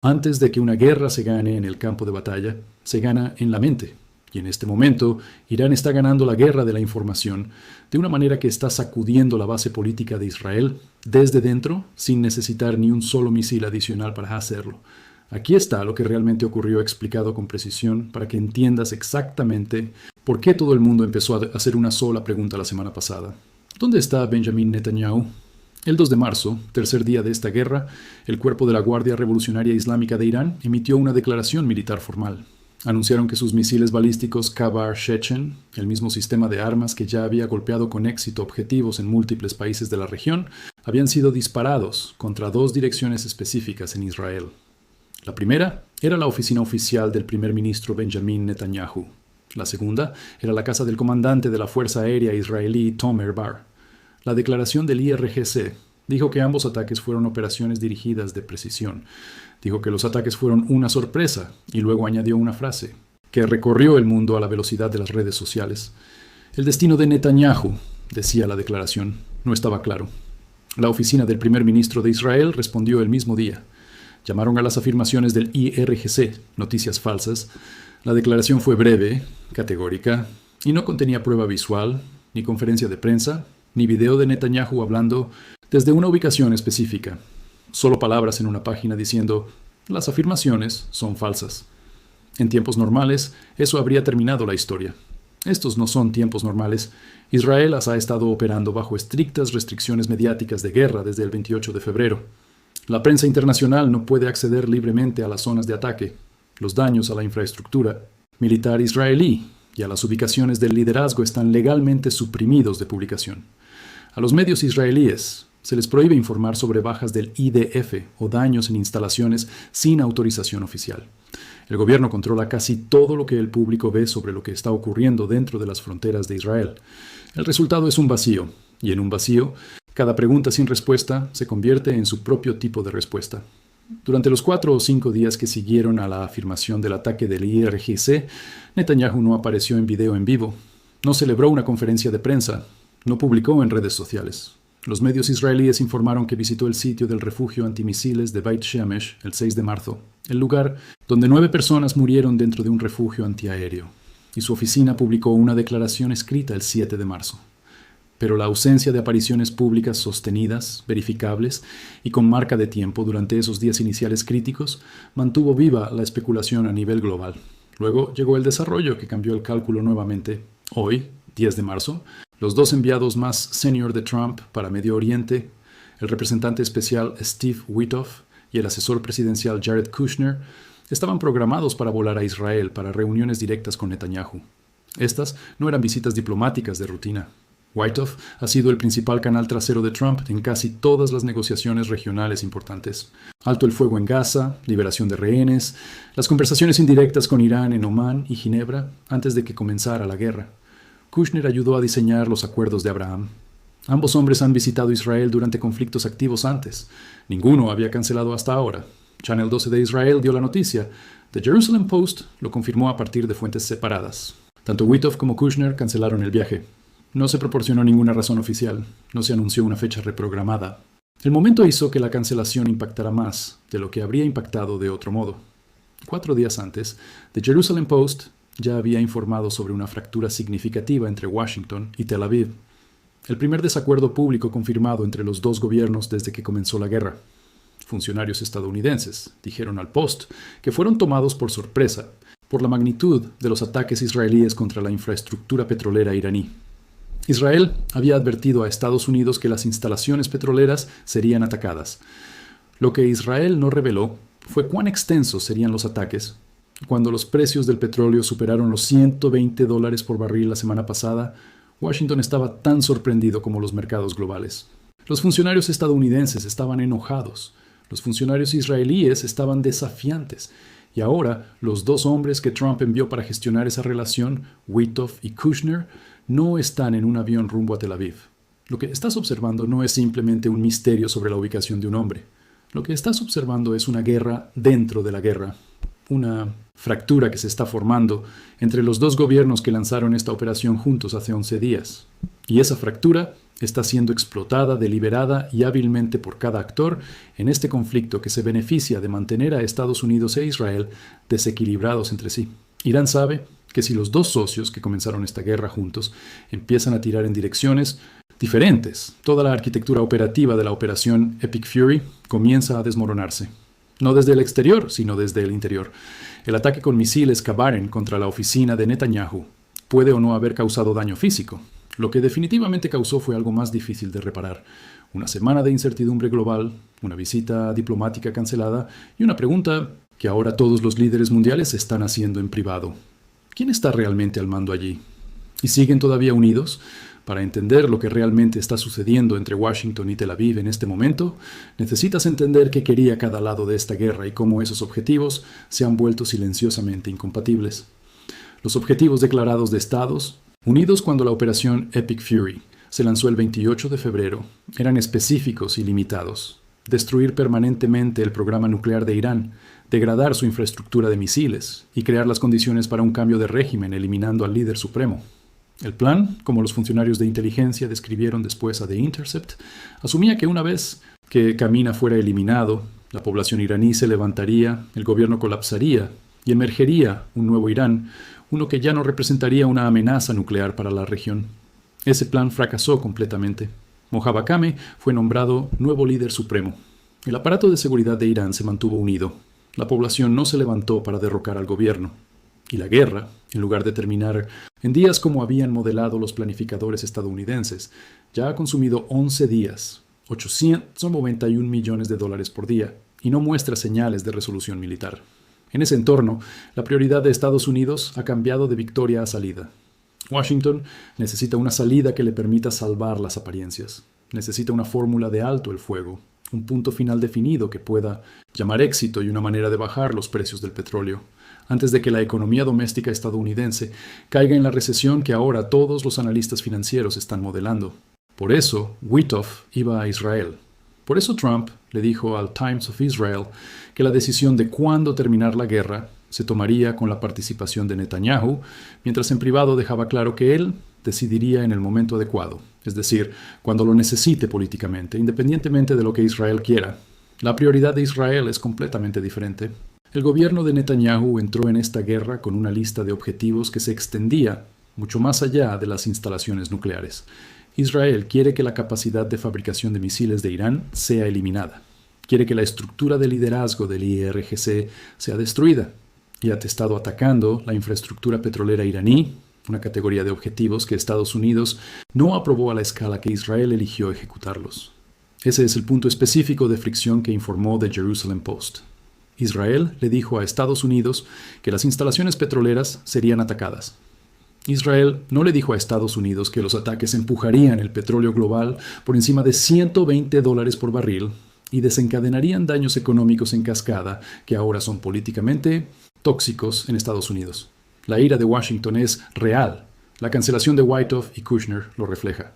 Antes de que una guerra se gane en el campo de batalla, se gana en la mente. Y en este momento, Irán está ganando la guerra de la información de una manera que está sacudiendo la base política de Israel desde dentro sin necesitar ni un solo misil adicional para hacerlo. Aquí está lo que realmente ocurrió explicado con precisión para que entiendas exactamente por qué todo el mundo empezó a hacer una sola pregunta la semana pasada. ¿Dónde está Benjamin Netanyahu? El 2 de marzo, tercer día de esta guerra, el cuerpo de la Guardia Revolucionaria Islámica de Irán emitió una declaración militar formal. Anunciaron que sus misiles balísticos Kabar-Shechen, el mismo sistema de armas que ya había golpeado con éxito objetivos en múltiples países de la región, habían sido disparados contra dos direcciones específicas en Israel. La primera era la oficina oficial del primer ministro Benjamin Netanyahu. La segunda era la casa del comandante de la Fuerza Aérea israelí Tomer Bar. La declaración del IRGC dijo que ambos ataques fueron operaciones dirigidas de precisión. Dijo que los ataques fueron una sorpresa y luego añadió una frase que recorrió el mundo a la velocidad de las redes sociales. El destino de Netanyahu, decía la declaración, no estaba claro. La oficina del primer ministro de Israel respondió el mismo día. Llamaron a las afirmaciones del IRGC noticias falsas. La declaración fue breve, categórica, y no contenía prueba visual, ni conferencia de prensa, ni video de Netanyahu hablando desde una ubicación específica. Solo palabras en una página diciendo, las afirmaciones son falsas. En tiempos normales, eso habría terminado la historia. Estos no son tiempos normales. Israel las ha estado operando bajo estrictas restricciones mediáticas de guerra desde el 28 de febrero. La prensa internacional no puede acceder libremente a las zonas de ataque, los daños a la infraestructura militar israelí y a las ubicaciones del liderazgo están legalmente suprimidos de publicación. A los medios israelíes se les prohíbe informar sobre bajas del IDF o daños en instalaciones sin autorización oficial. El gobierno controla casi todo lo que el público ve sobre lo que está ocurriendo dentro de las fronteras de Israel. El resultado es un vacío, y en un vacío, cada pregunta sin respuesta se convierte en su propio tipo de respuesta. Durante los 4 o 5 días que siguieron a la afirmación del ataque del IRGC, Netanyahu no apareció en video en vivo, no celebró una conferencia de prensa, no publicó en redes sociales. Los medios israelíes informaron que visitó el sitio del refugio antimisiles de Beit Shemesh el 6 de marzo, el lugar donde 9 personas murieron dentro de un refugio antiaéreo, y su oficina publicó una declaración escrita el 7 de marzo. Pero la ausencia de apariciones públicas sostenidas, verificables y con marca de tiempo durante esos días iniciales críticos mantuvo viva la especulación a nivel global. Luego llegó el desarrollo que cambió el cálculo nuevamente. Hoy, 10 de marzo, los 2 enviados más senior de Trump para Medio Oriente, el representante especial Steve Witkoff y el asesor presidencial Jared Kushner, estaban programados para volar a Israel para reuniones directas con Netanyahu. Estas no eran visitas diplomáticas de rutina. Witkoff ha sido el principal canal trasero de Trump en casi todas las negociaciones regionales importantes. Alto el fuego en Gaza, liberación de rehenes, las conversaciones indirectas con Irán en Omán y Ginebra antes de que comenzara la guerra. Kushner ayudó a diseñar los acuerdos de Abraham. Ambos hombres han visitado Israel durante conflictos activos antes. Ninguno había cancelado hasta ahora. Channel 12 de Israel dio la noticia. The Jerusalem Post lo confirmó a partir de fuentes separadas. Tanto Witkoff como Kushner cancelaron el viaje. No se proporcionó ninguna razón oficial. No se anunció una fecha reprogramada. El momento hizo que la cancelación impactara más de lo que habría impactado de otro modo. 4 días antes, The Jerusalem Post ya había informado sobre una fractura significativa entre Washington y Tel Aviv. El primer desacuerdo público confirmado entre los dos gobiernos desde que comenzó la guerra. Funcionarios estadounidenses dijeron al Post que fueron tomados por sorpresa por la magnitud de los ataques israelíes contra la infraestructura petrolera iraní. Israel había advertido a Estados Unidos que las instalaciones petroleras serían atacadas. Lo que Israel no reveló fue cuán extensos serían los ataques. Cuando los precios del petróleo superaron los $120 por barril la semana pasada, Washington estaba tan sorprendido como los mercados globales. Los funcionarios estadounidenses estaban enojados. Los funcionarios israelíes estaban desafiantes. Y ahora, los 2 hombres que Trump envió para gestionar esa relación, Witkoff y Kushner, no están en un avión rumbo a Tel Aviv. Lo que estás observando no es simplemente un misterio sobre la ubicación de un hombre. Lo que estás observando es una guerra dentro de la guerra. Una fractura que se está formando entre los 2 gobiernos que lanzaron esta operación juntos hace 11 días. Y esa fractura está siendo explotada deliberada y hábilmente por cada actor en este conflicto que se beneficia de mantener a Estados Unidos e Israel desequilibrados entre sí. Irán sabe que si los dos socios que comenzaron esta guerra juntos empiezan a tirar en direcciones diferentes, toda la arquitectura operativa de la operación Epic Fury comienza a desmoronarse. No desde el exterior, sino desde el interior. El ataque con misiles Kabaren contra la oficina de Netanyahu puede o no haber causado daño físico. Lo que definitivamente causó fue algo más difícil de reparar. Una semana de incertidumbre global, una visita diplomática cancelada y una pregunta que ahora todos los líderes mundiales están haciendo en privado. ¿Quién está realmente al mando allí? ¿Y siguen todavía unidos? Para entender lo que realmente está sucediendo entre Washington y Tel Aviv en este momento, necesitas entender qué quería cada lado de esta guerra y cómo esos objetivos se han vuelto silenciosamente incompatibles. Los objetivos declarados de Estados Unidos cuando la operación Epic Fury se lanzó el 28 de febrero eran específicos y limitados. Destruir permanentemente el programa nuclear de Irán, degradar su infraestructura de misiles y crear las condiciones para un cambio de régimen eliminando al líder supremo. El plan, como los funcionarios de inteligencia describieron después a The Intercept, asumía que una vez que Khamenei fuera eliminado, la población iraní se levantaría, el gobierno colapsaría y emergería un nuevo Irán, uno que ya no representaría una amenaza nuclear para la región. Ese plan fracasó completamente. Mojtaba Kameh fue nombrado nuevo líder supremo. El aparato de seguridad de Irán se mantuvo unido. La población no se levantó para derrocar al gobierno. Y la guerra, en lugar de terminar en días como habían modelado los planificadores estadounidenses, ya ha consumido 11 días, 891 millones de dólares por día, y no muestra señales de resolución militar. En ese entorno, la prioridad de Estados Unidos ha cambiado de victoria a salida. Washington necesita una salida que le permita salvar las apariencias. Necesita una fórmula de alto el fuego, un punto final definido que pueda llamar éxito y una manera de bajar los precios del petróleo, antes de que la economía doméstica estadounidense caiga en la recesión que ahora todos los analistas financieros están modelando. Por eso, Witkoff iba a Israel. Por eso Trump le dijo al Times of Israel que la decisión de cuándo terminar la guerra se tomaría con la participación de Netanyahu, mientras en privado dejaba claro que él decidiría en el momento adecuado, es decir, cuando lo necesite políticamente, independientemente de lo que Israel quiera. La prioridad de Israel es completamente diferente. El gobierno de Netanyahu entró en esta guerra con una lista de objetivos que se extendía mucho más allá de las instalaciones nucleares. Israel quiere que la capacidad de fabricación de misiles de Irán sea eliminada. Quiere que la estructura de liderazgo del IRGC sea destruida y ha estado atacando la infraestructura petrolera iraní, una categoría de objetivos que Estados Unidos no aprobó a la escala que Israel eligió ejecutarlos. Ese es el punto específico de fricción que informó The Jerusalem Post. Israel le dijo a Estados Unidos que las instalaciones petroleras serían atacadas. Israel no le dijo a Estados Unidos que los ataques empujarían el petróleo global por encima de $120 por barril y desencadenarían daños económicos en cascada que ahora son políticamente tóxicos en Estados Unidos. La ira de Washington es real. La cancelación de Witkoff y Kushner lo refleja.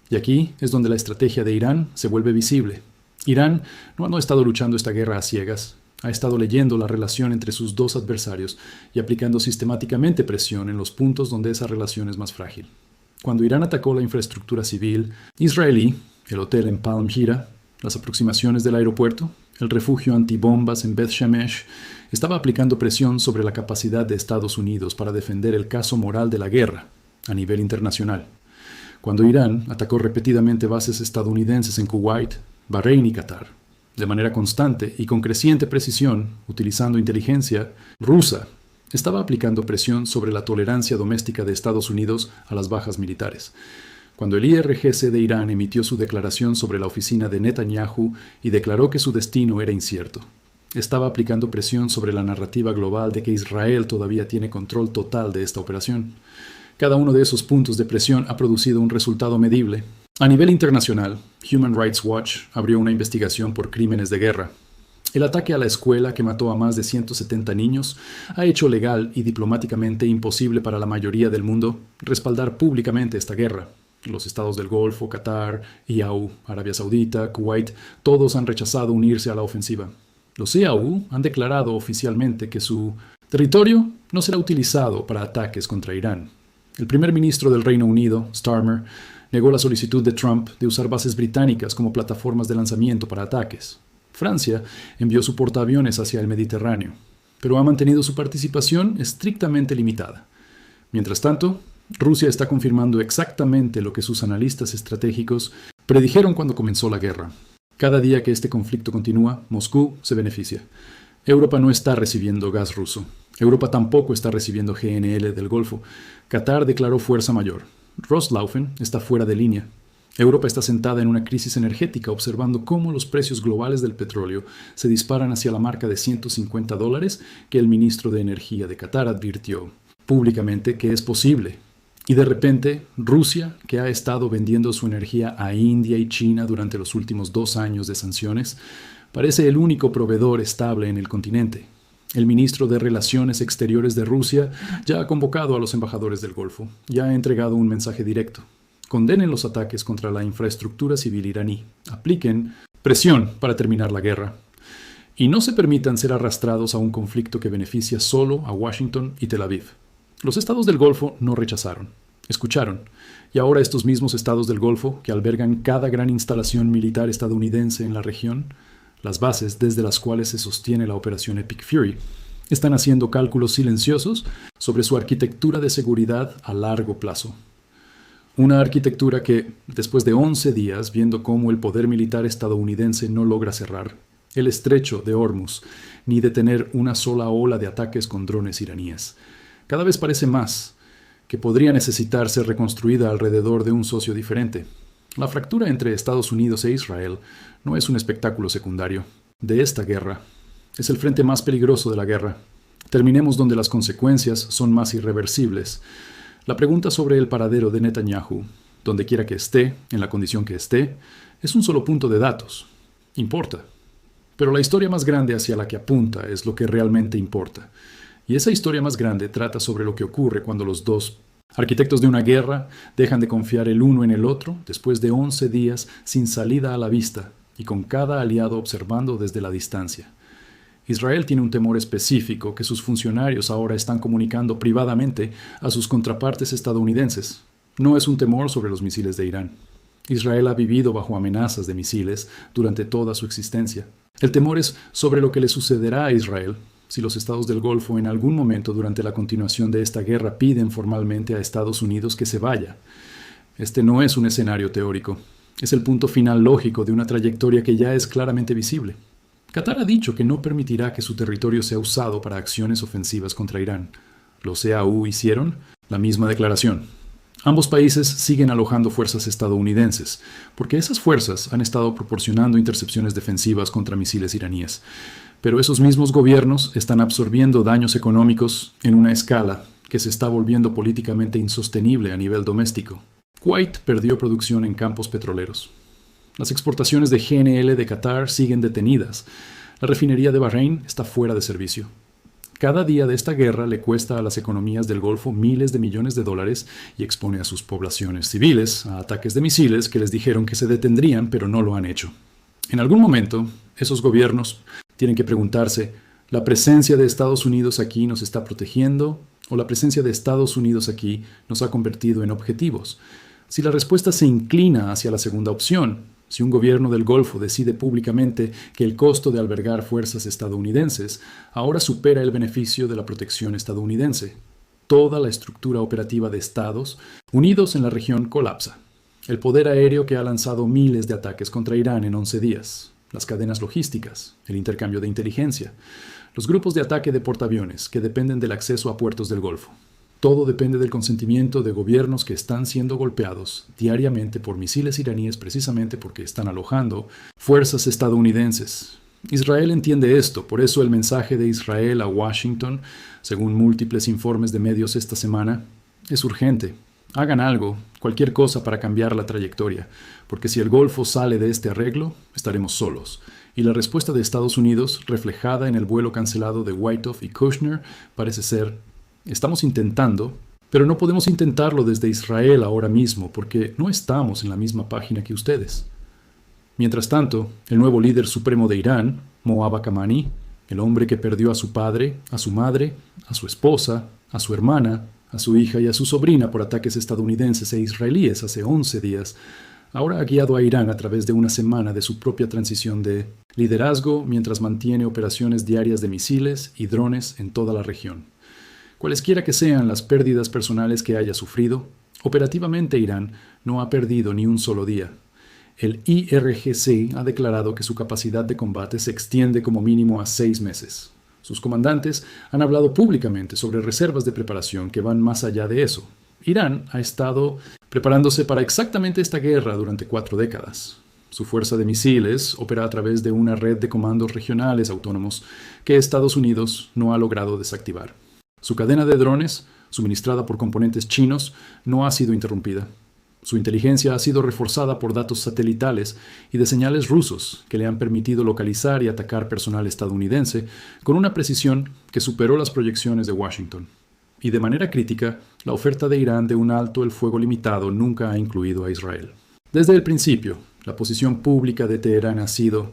Y aquí es donde la estrategia de Irán se vuelve visible. Irán no ha estado luchando esta guerra a ciegas. Ha estado leyendo la relación entre sus dos adversarios y aplicando sistemáticamente presión en los puntos donde esa relación es más frágil. Cuando Irán atacó la infraestructura civil israelí, el hotel en Palm Hira, las aproximaciones del aeropuerto, el refugio antibombas en Beth Shemesh, estaba aplicando presión sobre la capacidad de Estados Unidos para defender el caso moral de la guerra a nivel internacional. Cuando Irán atacó repetidamente bases estadounidenses en Kuwait, Bahrein y Qatar, de manera constante y con creciente precisión, utilizando inteligencia rusa, estaba aplicando presión sobre la tolerancia doméstica de Estados Unidos a las bajas militares. Cuando el IRGC de Irán emitió su declaración sobre la oficina de Netanyahu y declaró que su destino era incierto, estaba aplicando presión sobre la narrativa global de que Israel todavía tiene control total de esta operación. Cada uno de esos puntos de presión ha producido un resultado medible. A nivel internacional, Human Rights Watch abrió una investigación por crímenes de guerra. El ataque a la escuela que mató a más de 170 niños ha hecho legal y diplomáticamente imposible para la mayoría del mundo respaldar públicamente esta guerra. Los estados del Golfo, Qatar, IAU, Arabia Saudita, Kuwait, todos han rechazado unirse a la ofensiva. Los IAU han declarado oficialmente que su territorio no será utilizado para ataques contra Irán. El primer ministro del Reino Unido, Starmer, Negó la solicitud de Trump de usar bases británicas como plataformas de lanzamiento para ataques. Francia envió su portaaviones hacia el Mediterráneo, pero ha mantenido su participación estrictamente limitada. Mientras tanto, Rusia está confirmando exactamente lo que sus analistas estratégicos predijeron cuando comenzó la guerra. Cada día que este conflicto continúa, Moscú se beneficia. Europa no está recibiendo gas ruso. Europa tampoco está recibiendo GNL del Golfo. Qatar declaró fuerza mayor. Rostlaufen está fuera de línea. Europa está sentada en una crisis energética observando cómo los precios globales del petróleo se disparan hacia la marca de $150 que el ministro de Energía de Qatar advirtió públicamente que es posible. Y de repente, Rusia, que ha estado vendiendo su energía a India y China durante los últimos 2 años de sanciones, parece el único proveedor estable en el continente. El ministro de Relaciones Exteriores de Rusia ya ha convocado a los embajadores del Golfo, ya ha entregado un mensaje directo. Condenen los ataques contra la infraestructura civil iraní, apliquen presión para terminar la guerra y no se permitan ser arrastrados a un conflicto que beneficia solo a Washington y Tel Aviv. Los estados del Golfo no rechazaron, escucharon, y ahora estos mismos estados del Golfo, que albergan cada gran instalación militar estadounidense en la región, las bases desde las cuales se sostiene la operación Epic Fury, están haciendo cálculos silenciosos sobre su arquitectura de seguridad a largo plazo. Una arquitectura que, después de 11 días viendo cómo el poder militar estadounidense no logra cerrar el estrecho de Hormuz, ni detener una sola ola de ataques con drones iraníes, cada vez parece más que podría necesitar ser reconstruida alrededor de un socio diferente. La fractura entre Estados Unidos e Israel no es un espectáculo secundario de esta guerra. Es el frente más peligroso de la guerra. Terminemos donde las consecuencias son más irreversibles. La pregunta sobre el paradero de Netanyahu, donde quiera que esté, en la condición que esté, es un solo punto de datos. Importa. Pero la historia más grande hacia la que apunta es lo que realmente importa. Y esa historia más grande trata sobre lo que ocurre cuando los dos arquitectos de una guerra dejan de confiar el uno en el otro después de 11 días sin salida a la vista y con cada aliado observando desde la distancia. Israel tiene un temor específico que sus funcionarios ahora están comunicando privadamente a sus contrapartes estadounidenses. No es un temor sobre los misiles de Irán. Israel ha vivido bajo amenazas de misiles durante toda su existencia. El temor es sobre lo que le sucederá a Israel si los estados del Golfo en algún momento durante la continuación de esta guerra piden formalmente a Estados Unidos que se vaya. Este no es un escenario teórico. Es el punto final lógico de una trayectoria que ya es claramente visible. Qatar ha dicho que no permitirá que su territorio sea usado para acciones ofensivas contra Irán. Los EAU hicieron la misma declaración. Ambos países siguen alojando fuerzas estadounidenses, porque esas fuerzas han estado proporcionando intercepciones defensivas contra misiles iraníes. Pero esos mismos gobiernos están absorbiendo daños económicos en una escala que se está volviendo políticamente insostenible a nivel doméstico. Kuwait perdió producción en campos petroleros. Las exportaciones de GNL de Qatar siguen detenidas. La refinería de Bahrein está fuera de servicio. Cada día de esta guerra le cuesta a las economías del Golfo miles de millones de dólares y expone a sus poblaciones civiles a ataques de misiles que les dijeron que se detendrían, pero no lo han hecho. En algún momento, esos gobiernos tienen que preguntarse, ¿la presencia de Estados Unidos aquí nos está protegiendo o la presencia de Estados Unidos aquí nos ha convertido en objetivos? Si la respuesta se inclina hacia la segunda opción, si un gobierno del Golfo decide públicamente que el costo de albergar fuerzas estadounidenses ahora supera el beneficio de la protección estadounidense, toda la estructura operativa de Estados Unidos en la región colapsa. El poder aéreo que ha lanzado miles de ataques contra Irán en 11 días, las cadenas logísticas, el intercambio de inteligencia, los grupos de ataque de portaaviones que dependen del acceso a puertos del Golfo. Todo depende del consentimiento de gobiernos que están siendo golpeados diariamente por misiles iraníes precisamente porque están alojando fuerzas estadounidenses. Israel entiende esto, por eso el mensaje de Israel a Washington, según múltiples informes de medios esta semana, es urgente. Hagan algo, cualquier cosa para cambiar la trayectoria, porque si el Golfo sale de este arreglo, estaremos solos. Y la respuesta de Estados Unidos, reflejada en el vuelo cancelado de Witkoff y Kushner, parece ser: estamos intentando, pero no podemos intentarlo desde Israel ahora mismo, porque no estamos en la misma página que ustedes. Mientras tanto, el nuevo líder supremo de Irán, Moabbak Amani, el hombre que perdió a su padre, a su madre, a su esposa, a su hermana, a su hija y a su sobrina por ataques estadounidenses e israelíes hace 11 días, ahora ha guiado a Irán a través de una semana de su propia transición de liderazgo mientras mantiene operaciones diarias de misiles y drones en toda la región. Cualesquiera que sean las pérdidas personales que haya sufrido, operativamente Irán no ha perdido ni un solo día. El IRGC ha declarado que su capacidad de combate se extiende como mínimo a 6 meses. Sus comandantes han hablado públicamente sobre reservas de preparación que van más allá de eso. Irán ha estado preparándose para exactamente esta guerra durante 4 décadas. Su fuerza de misiles opera a través de una red de comandos regionales autónomos que Estados Unidos no ha logrado desactivar. Su cadena de drones, suministrada por componentes chinos, no ha sido interrumpida. Su inteligencia ha sido reforzada por datos satelitales y de señales rusos que le han permitido localizar y atacar personal estadounidense con una precisión que superó las proyecciones de Washington. Y de manera crítica, la oferta de Irán de un alto el fuego limitado nunca ha incluido a Israel. Desde el principio, la posición pública de Teherán ha sido: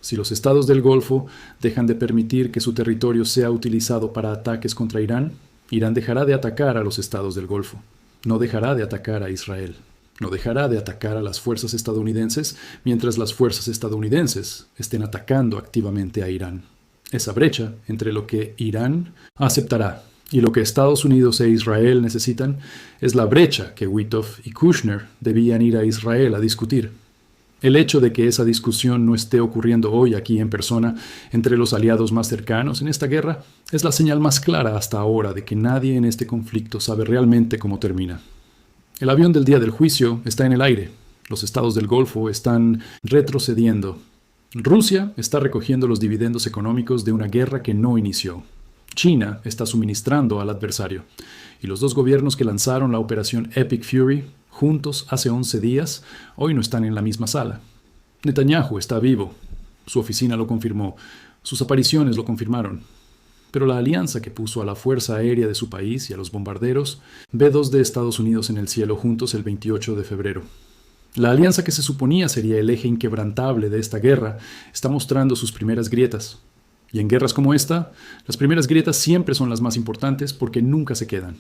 si los estados del Golfo dejan de permitir que su territorio sea utilizado para ataques contra Irán, Irán dejará de atacar a los estados del Golfo. No dejará de atacar a Israel. No dejará de atacar a las fuerzas estadounidenses mientras las fuerzas estadounidenses estén atacando activamente a Irán. Esa brecha entre lo que Irán aceptará y lo que Estados Unidos e Israel necesitan es la brecha que Witkoff y Kushner debían ir a Israel a discutir. El hecho de que esa discusión no esté ocurriendo hoy aquí en persona entre los aliados más cercanos en esta guerra es la señal más clara hasta ahora de que nadie en este conflicto sabe realmente cómo termina. El avión del día del juicio está en el aire. Los estados del Golfo están retrocediendo. Rusia está recogiendo los dividendos económicos de una guerra que no inició. China está suministrando al adversario. Y los dos gobiernos que lanzaron la operación Epic Fury juntos hace 11 días, hoy no están en la misma sala. Netanyahu está vivo. Su oficina lo confirmó. Sus apariciones lo confirmaron. Pero la alianza que puso a la fuerza aérea de su país y a los bombarderos ve 2 de Estados Unidos en el cielo juntos el 28 de febrero. La alianza que se suponía sería el eje inquebrantable de esta guerra está mostrando sus primeras grietas. Y en guerras como esta, las primeras grietas siempre son las más importantes porque nunca se quedan.